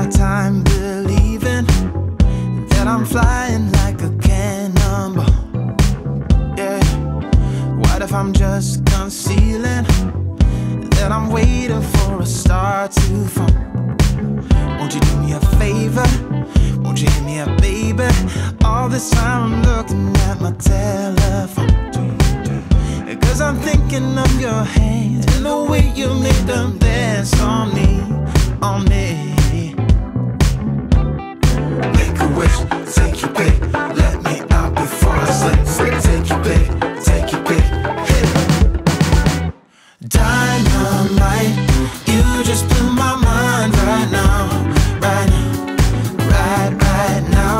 my time believing that I'm flying like a cannonball. Yeah. What if I'm just concealing that I'm waiting for a star to fall? Won't you do me a favor? Won't you give me a baby? All this time I'm looking at my telephone, 'cause I'm thinking of your hands and the way you made them dance on me, on me. Make a wish, take your pick, let me out before I slip. Take your pick, take your pick, hit it. Dynamite, you just blew my mind right now, right now, right now.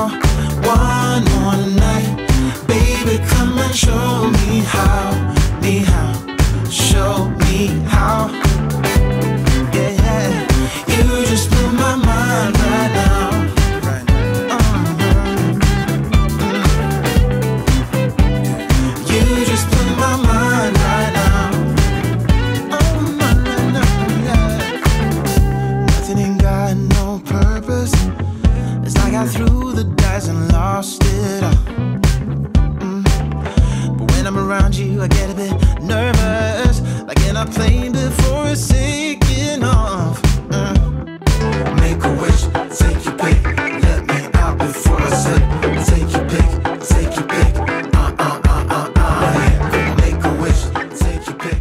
One more night, baby, come and show me how, show me how. Yeah, yeah, you just blew my mind right now. You just blew my mind right now. Oh, no, yeah. Nothing ain't got no purpose. It's like I threw the dice and lost it all. But when I'm around you, I get a bit nervous, like in a plane before it's taking off. Make a wish, take your pick, let me out before I slip. Take your pick, take your pick. Make a wish, take your pick.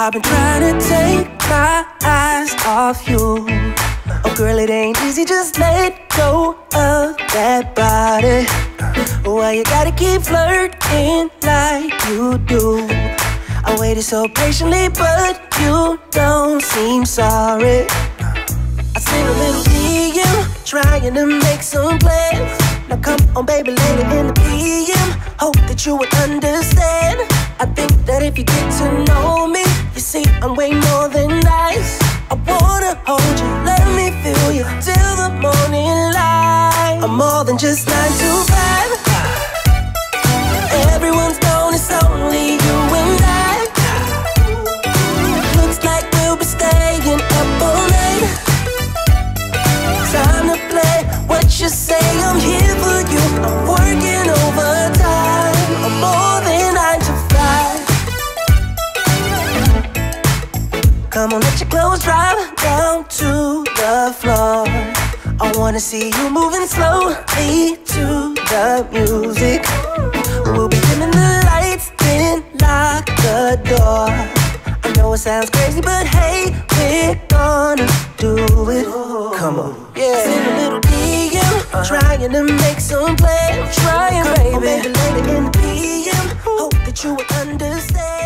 I've been trying to take my eyes off you. Oh girl, it ain't easy, just let go of that body. Why you gotta keep flirting like you do? I waited so patiently, but you don't seem sorry. I seen a little DM, trying to make some plans. Now come on baby, later in the PM, hope that you would understand. I think that if you get to know me, you see I'm way more than nice. I wanna hold you, let me feel you till the morning light. I'm more than just 9 to 5. Everyone's gone, it's only you and I. Looks like we'll be staying up all night. Time to play what you say, I'm here for you. I'm working overtime. I'm more than 9 to 5. Come on, let your clothes drop down to the floor. I wanna see you moving slowly to the music. We'll be dimming the lights, then lock the door. I know it sounds crazy, but hey, we're gonna do it. Come on, yeah. Send a little DM, trying to make some plans. Trying, baby. Later in the PM, hope that you would understand.